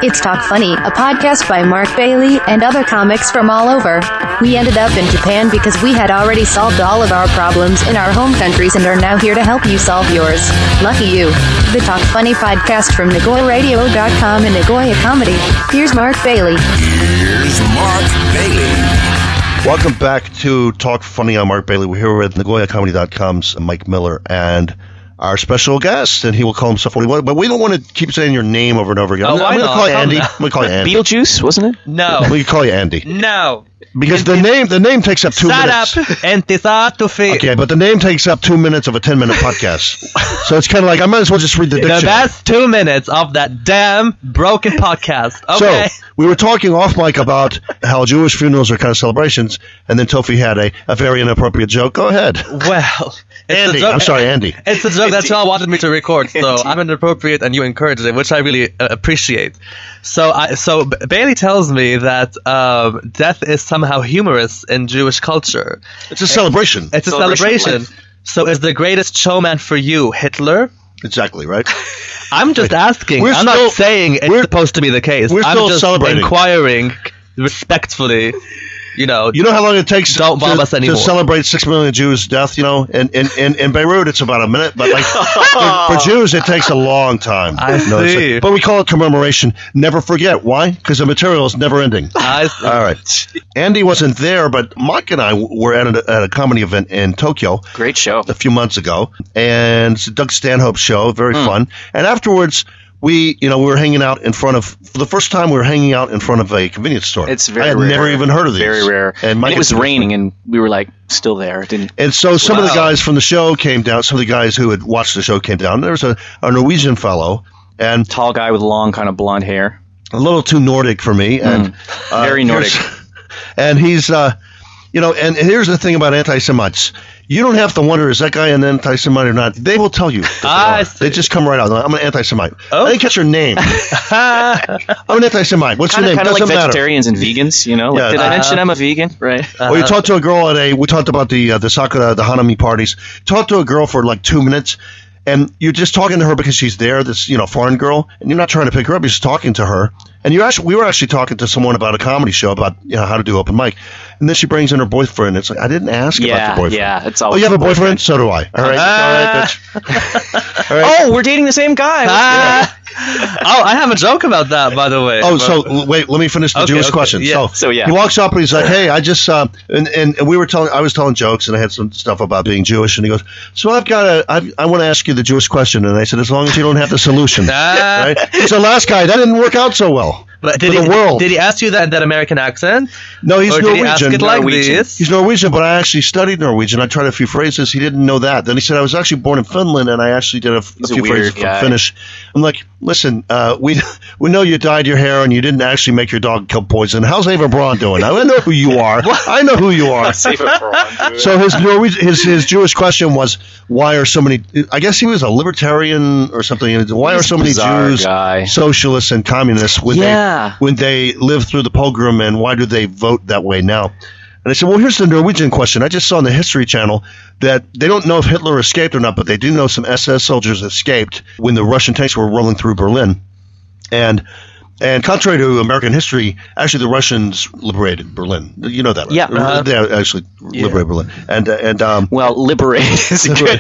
It's Talk Funny, a podcast by Mark Bailey and other comics from all over. We ended up in Japan because we had already solved all of our problems in our home countries and are now here to help you solve yours. Lucky you. The Talk Funny podcast from Nagoyaradio.com and Nagoyacomedy. Here's Mark Bailey. Welcome back to Talk Funny. I'm Mark Bailey. We're here with Nagoyacomedy.com's Mike Miller and our special guest, and he will call himself what he wants, but we don't want to keep saying your name over and over again. I'm going to call you Andy. I'm going to call you Andy. Beetlejuice, wasn't it? No. We can call you Andy. No. Because the name takes up 2 minutes. Shut up. Okay, but the name takes up 2 minutes of a 10-minute podcast. So it's kind of like, I might as well just read the dictionary. The best 2 minutes of that damn broken podcast. Okay. So, we were talking off mic about how Jewish funerals are kind of celebrations, and then Tofi had a very inappropriate joke. Go ahead. Well, Andy. I'm sorry, Andy. It's a joke that y'all wanted me to record, so I'm inappropriate and you encouraged it, which I really appreciate. So Bailey tells me that death is somehow humorous in Jewish culture. It's a celebration. It's a celebration. So is the greatest showman for you Hitler? Exactly, right? I'm just asking. I'm not saying it's supposed to be the case. I'm just inquiring respectfully. You know how long it takes to celebrate 6 million Jews' death? In Beirut it's about a minute, but like for Jews it takes a long time. I see. But we call it commemoration. Never forget. Why? Because the material is never ending. I see. All right. Andy wasn't there, but Mike and I were at a comedy event in Tokyo. Great show. A few months ago, and it's a Doug Stanhope show. Very fun. And afterwards, we were hanging out in front of, for the first time, we were hanging out in front of a convenience store. It's very rare. I had never even heard of these. Very rare. And it was raining, and we were like still there. And so some of the guys from the show came down. Some of the guys who had watched the show came down. There was a Norwegian fellow, and tall guy with long, kind of blonde hair. A little too Nordic for me, and very Nordic. And he's, and here's the thing about anti-Semites. You don't have to wonder, is that guy an anti-Semite or not? They will tell you. They just come right out. I'm an anti-Semite. Oh? I didn't catch your name. I'm an anti-Semite. What's your name? Kind of like vegetarians and vegans, Did I mention I'm a vegan? Right. Well, you talked to a girl we talked about the Sakura, the Hanami parties. Talked to a girl for like 2 minutes, and you're just talking to her because she's there, this, foreign girl, and you're not trying to pick her up. You're just talking to her. And we were actually talking to someone about a comedy show about how to do open mic. And then she brings in her boyfriend. It's like, I didn't ask about your boyfriend. Yeah, it's always you have a boyfriend? So do I. All right, bitch. All right. Oh, we're dating the same guy. I have a joke about that, by the way. Oh, so wait, let me finish the Jewish question. Yeah. So he walks up and he's like, "Hey, I just and I was telling jokes and I had some stuff about being Jewish, and he goes, "So I want to ask you the Jewish question," and I said, "As long as you don't have the solution." Right? He's the last guy. That didn't work out so well. But did he ask you that in that American accent? No, he's Norwegian. Did he ask it like this? He's Norwegian, but I actually studied Norwegian. I tried a few phrases. He didn't know that. Then he said, I was actually born in Finland, and I actually did a few phrases from Finnish. I'm like, listen, we know you dyed your hair, and you didn't actually make your dog kill poison. How's Ava Braun doing? I know who you are. I know who you are. So his Jewish question was, why are so many, I guess he was a libertarian or something. Why are so many Jews socialists and communists when they lived through the pogrom, and why do they vote that way now? And I said, well, here's the Norwegian question. I just saw on the History Channel that they don't know if Hitler escaped or not, but they do know some SS soldiers escaped when the Russian tanks were rolling through Berlin. And contrary to American history, actually the Russians liberated Berlin. You know that, right? Yeah. They actually liberated Berlin. Liberate is good.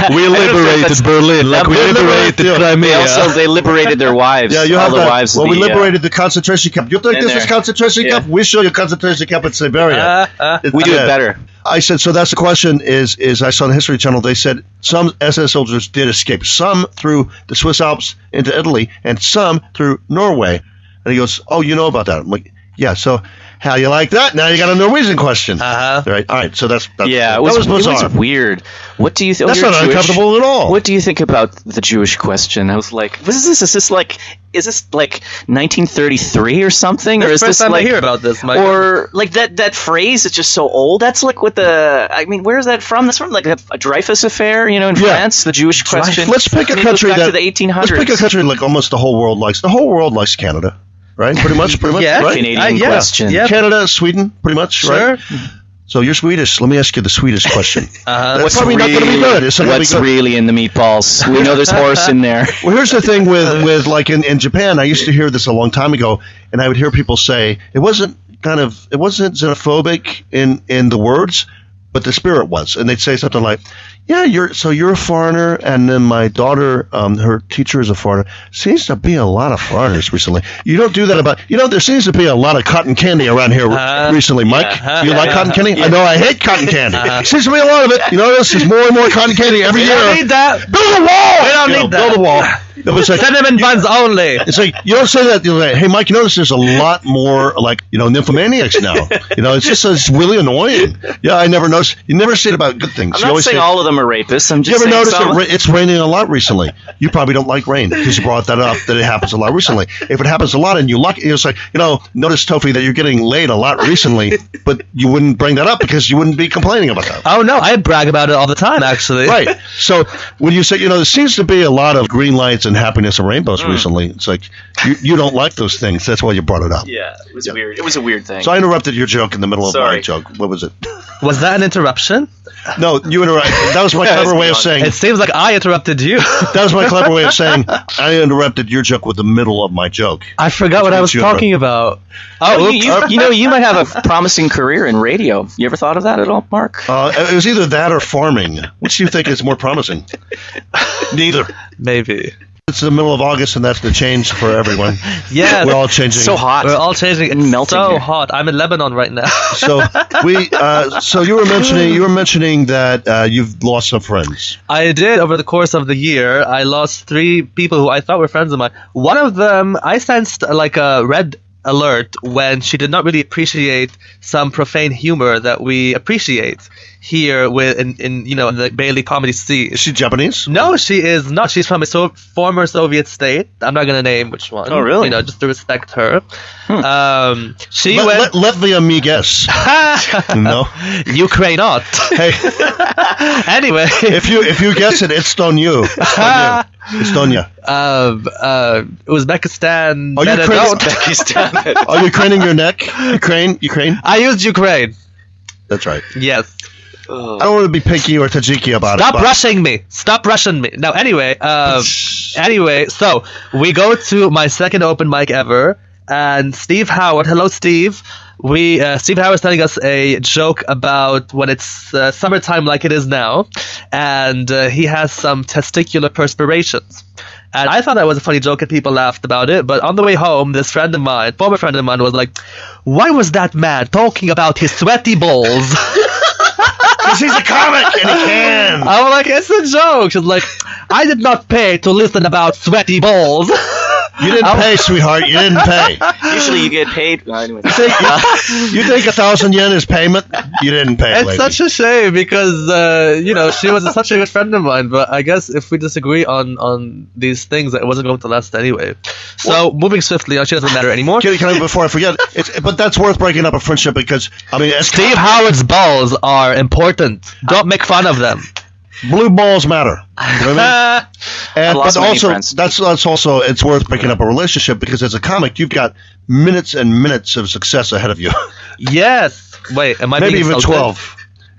We liberated Berlin like we liberated Crimea. They liberated their wives. Yeah, you have the wives. Well, we liberated the concentration camp. You think this is concentration camp? We show you concentration camp in Siberia. We do it better. I said, so that's the question is I saw on the History Channel, they said some SS soldiers did escape, some through the Swiss Alps into Italy, and some through Norway. And he goes, oh, you know about that? I'm like, yeah, so how you like that? Now you got a Norwegian question. Right. All right, so that's it was weird. What do you think? That's not uncomfortable at all. What do you think about the Jewish question? I was like, what is this? Is this like 1933 or something? That's or is the first this time like I hear about this, Mike. Or like that phrase is just so old. That's like where is that from? That's from like a Dreyfus affair, in France, the Jewish question. Let's pick a country back to the 1800s. Let's pick a country like almost the whole world likes. The whole world likes Canada. Right, pretty much, yeah, right? Canadian question. Yeah. Canada, Sweden, pretty much, sure. Right? So you're Swedish. Let me ask you the Swedish question. That's probably not going to be good. What's really in the meatballs? We know there's horse in there. Well, here's the thing with like in Japan, I used to hear this a long time ago, and I would hear people say it wasn't xenophobic in the words, but the spirit was. And they'd say something like, yeah, you're a foreigner, and then my daughter, her teacher is a foreigner. Seems to be a lot of foreigners recently. You don't do that about, there seems to be a lot of cotton candy around here recently, Mike. You like cotton candy? Yeah. I know I hate cotton candy. Seems to be a lot of it. You notice there's more and more cotton candy every year. We don't need that. Build a wall! We don't need that. Build a wall. Cinnamon buns only. It's like, you don't say that. You're like, hey, Mike, you notice there's a lot more, like, nymphomaniacs now. It's really annoying. Yeah, I never noticed. You never say it about good things. I'm not saying all of them are rapists. I'm just saying you ever notice it's raining a lot recently? You probably don't like rain because you brought that up, that it happens a lot recently. If it happens a lot and you like it, it's like, notice, Tofi, that you're getting laid a lot recently, but you wouldn't bring that up because you wouldn't be complaining about that. Oh, no, I brag about it all the time, actually. Right. So when you say, there seems to be a lot of green lights and happiness and rainbows recently, it's like you don't like those things. That's why you brought it up. Yeah, it was weird. It was a weird thing. So I interrupted your joke in the middle of my joke. What was it? Was that an interruption? No, you interrupted. That was my clever way of saying. It seems like I interrupted you. That was my clever way of saying I interrupted your joke with the middle of my joke. I forgot what I was talking about. Oh, you might have a promising career in radio. You ever thought of that at all, Mark? It was either that or farming. Which do you think is more promising? Neither. Maybe. It's the middle of August, and that's the change for everyone. Yeah, we're all changing. So hot. We're all changing. It's melting. So hot. I'm in Lebanon right now. So you were mentioning that you've lost some friends. I did over the course of the year. I lost 3 people who I thought were friends of mine. One of them, I sensed like a red alert when she did not really appreciate some profane humor that we appreciate here in the Bailey comedy scene. Is she Japanese? No, she is not. She's from a former Soviet state. I'm not going to name which one. Oh, really? Just to respect her. Latvia, me guess. No, Ukraine not. Hey. Anyway, if you guess it, it's on you. Estonia. Uzbekistan. Uzbekistan. Are you craning your neck? Ukraine? I used Ukraine. That's right. Yes. I don't want to be picky or tajiki about Stop rushing me. Stop rushing me. Now, anyway, so we go to my second open mic ever, and Steve Howard. Hello, Steve. Steve Howard is telling us a joke about when it's summertime like it is now, and he has some testicular perspirations. And I thought that was a funny joke and people laughed about it, but on the way home, this former friend of mine, was like, why was that man talking about his sweaty balls? Because he's a comic and he can. I'm like, it's a joke. She's like, I did not pay to listen about sweaty balls. You didn't pay, sweetheart. You didn't pay. Usually you get paid. Anyway. You think 1,000 yen is payment? You didn't pay. It's such a shame because, she was such a good friend of mine. But I guess if we disagree on these things, it wasn't going to last anyway. So moving swiftly, she doesn't matter anymore. Can I, before I forget, but that's worth breaking up a friendship because, Steve Howard's balls are important. Don't make fun of them. Blue balls matter. You know what I mean? But also, that's also, it's worth breaking up a relationship because as a comic, you've got minutes and minutes of success ahead of you. Yes. Wait, am I maybe being even insulted? 12?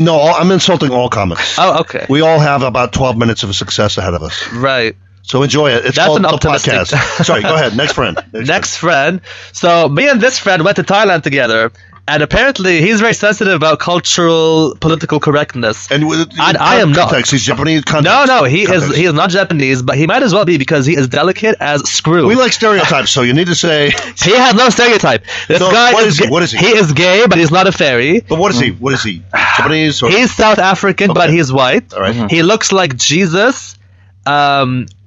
No, I'm insulting all comics. Oh, okay. We all have about 12 minutes of success ahead of us. Right. So enjoy it. That's called the podcast. Sorry, go ahead. Next friend. Next friend. So me and this friend went to Thailand together. And apparently, he's very sensitive about cultural, political correctness. And I am not. He's Japanese. No, he is not Japanese, but he might as well be because he is delicate as screw. We like stereotypes, so you need to say he has no stereotype. This guy what is he? He is gay, but he's not a fairy. But what is he? What is he? Japanese? Or? He's South African, but he's white. All right. He looks like Jesus.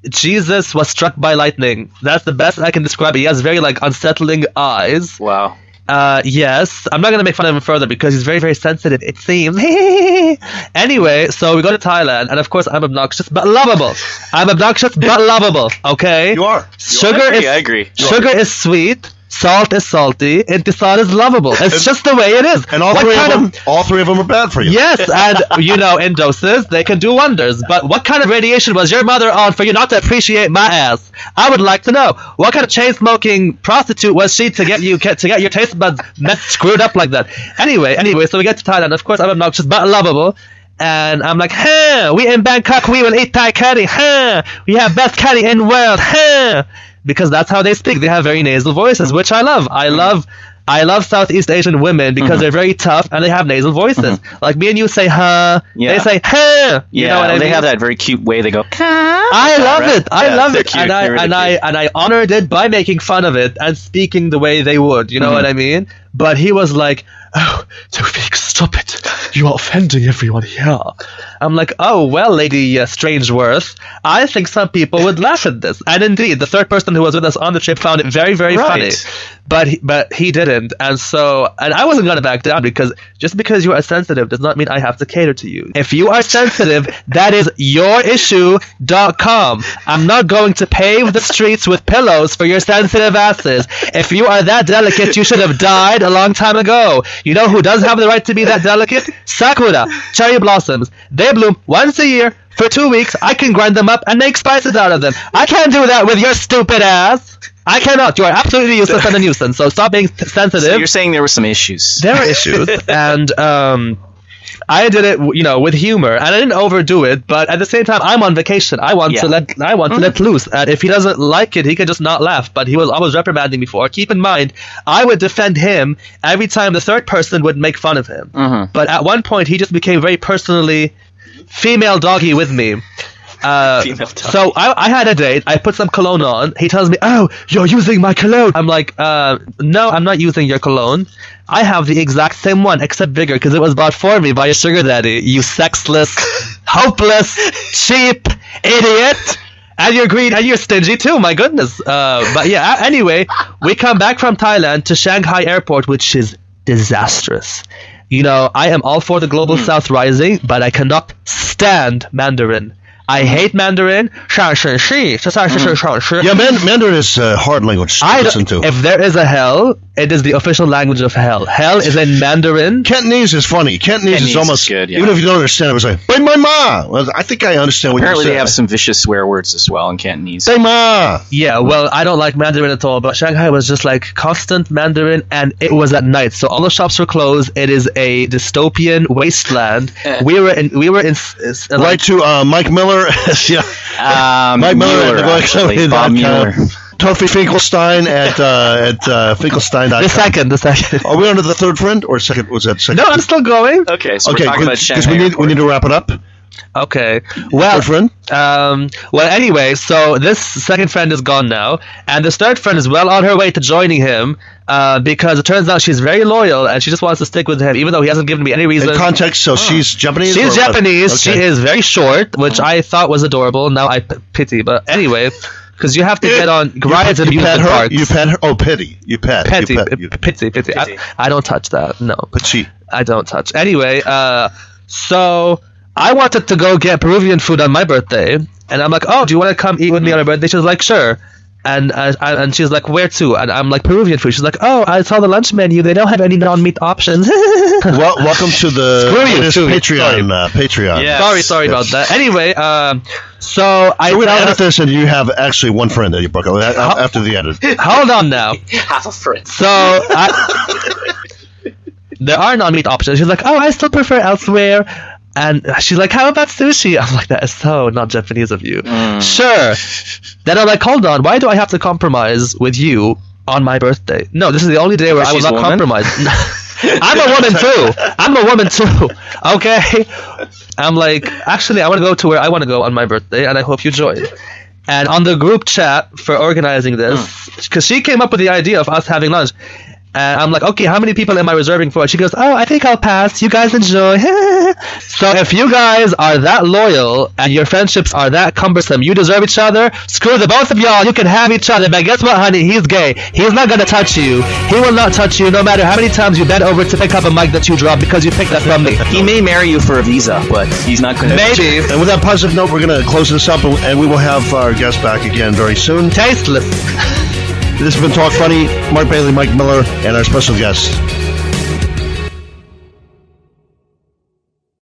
Jesus was struck by lightning. That's the best I can describe it. He has very unsettling eyes. Wow. Yes, I'm not going to make fun of him further because he's very, very sensitive, it seems. Anyway, so we go to Thailand, and of course I'm obnoxious but lovable. I'm obnoxious but lovable, okay? You are. I agree. Sugar is sweet. Salt is salty. Intisar is lovable. It's just the way it is. And all three of them are bad for you. Yes, and in doses they can do wonders. But what kind of radiation was your mother on for you not to appreciate my ass? I would like to know. What kind of chain-smoking prostitute was she to get your taste buds screwed up like that? Anyway, so we get to Thailand. Of course, I'm obnoxious but lovable. And I'm like, we in Bangkok, we will eat Thai curry, we have best curry in world, because that's how they speak. They have very nasal voices, which I love. I love Southeast Asian women because they're very tough and they have nasal voices. Like me and you say they say you know what I mean? They have that very cute way they go. I love it, and I honored it by making fun of it and speaking the way they would. You know what I mean? But he was like, "Oh, Tawfiq, stop it! You are offending everyone here." I'm like, "Oh well, Lady Strangeworth, I think some people would laugh at this." And indeed, the third person who was with us on the trip found it very, very funny. But he didn't, and I wasn't gonna back down, because just because you are sensitive does not mean I have to cater to you. If you are sensitive, that is yourissue.com. I'm not going to pave the streets with pillows for your sensitive asses. If you are that delicate, you should have died a long time ago. You know who does have the right to be that delicate? Sakura, cherry blossoms. They bloom once a year for 2 weeks. I can grind them up and make spices out of them. I can't do that with your stupid ass. I cannot. You are absolutely useless and a nuisance. So stop being sensitive. So you're saying there were some issues. There were issues, and I did it, with humor, and I didn't overdo it. But at the same time, I'm on vacation. I want to let loose. And if he doesn't like it, he can just not laugh. But he was always reprimanding me for. Keep in mind, I would defend him every time the third person would make fun of him. But at one point, he just became very personally female doggy with me. So I had a date. I put some cologne on. He tells me, "Oh, you're using my cologne." I'm like, "No, I'm not using your cologne. I have the exact same one, except bigger, because it was bought for me by a sugar daddy. You sexless, hopeless, cheap idiot." And you're greedy and you're stingy too, my goodness. But yeah, anyway, we come back from Thailand to Shanghai airport, which is disastrous. I am all for the global south rising, but I cannot stand Mandarin. I hate Mandarin. Yeah, Mandarin is a hard language to listen to. If there is a hell, it is the official language of hell. Hell is in Mandarin. Cantonese is funny. Cantonese is almost good, even if you don't understand it, it's like "Bai Mai Ma." Well, I think I understand what you're saying. Apparently, they have some vicious swear words as well in Cantonese. "Bai Ma." Yeah, well, I don't like Mandarin at all, but Shanghai was just like constant Mandarin, and it was at night, so all the shops were closed. It is a dystopian wasteland. We were in right to Mike Miller. Yeah, Mike Miller at Nagoyacomedy.com. Tofi Finkelstein at Finkelstein.com. The second. Are we on to the third friend or second? Was that second? No, I'm still going. Okay, so we're talking about Shanghai. Because we need to wrap it up. Okay. Well, third friend? Anyway, so this second friend is gone now, and this third friend is well on her way to joining him, because it turns out she's very loyal and she just wants to stick with him, even though he hasn't given me any reason. In context, so she's Japanese? She's Japanese. Okay. She is very short, which I thought was adorable. Now I pity. But anyway, because you have to get on rides and amusement parks. You pet her? Oh, pity. You pet. Pity. I don't touch that. No. Pity. I don't touch. Anyway, so I wanted to go get Peruvian food on my birthday, and I'm like, "Oh, do you want to come eat with me on my birthday?" She was like, "Sure." And she's like, "Where to?" And I'm like, "Peruvian food." She's like, "Oh, I saw the lunch menu. They don't have any non-meat options." Welcome to the Patreon. Yeah. Sorry about that. Anyway, so we're gonna edit this, and you have actually one friend that you broke up after the edit. Hold on now. Half a friend. So there are non-meat options. She's like, "Oh, I still prefer elsewhere." And she's like, "How about sushi?" I'm like, "That is so not Japanese of you." Sure. Then I'm like, "Hold on, why do I have to compromise with you on my birthday?" No, this is the only day where I will not compromise. I'm a woman too. Okay. I'm like, actually, I want to go to where I want to go on my birthday, and I hope you join. And on the group chat for organizing this, because she came up with the idea of us having lunch. And I'm like, "Okay, how many people am I reserving for?" And she goes, "Oh, I think I'll pass. You guys enjoy." So if you guys are that loyal and your friendships are that cumbersome, you deserve each other, screw the both of y'all. You can have each other. But guess what, honey? He's gay. He's not going to touch you. He will not touch you no matter how many times you bend over to pick up a mic that you dropped because you picked that from me. He may marry you for a visa, but he's not going to. Maybe. And with that positive note, we're going to close this up, and we will have our guest back again very soon. Tasteless. This has been Talk Funny. Mark Bailey, Mike Miller, and our special guest.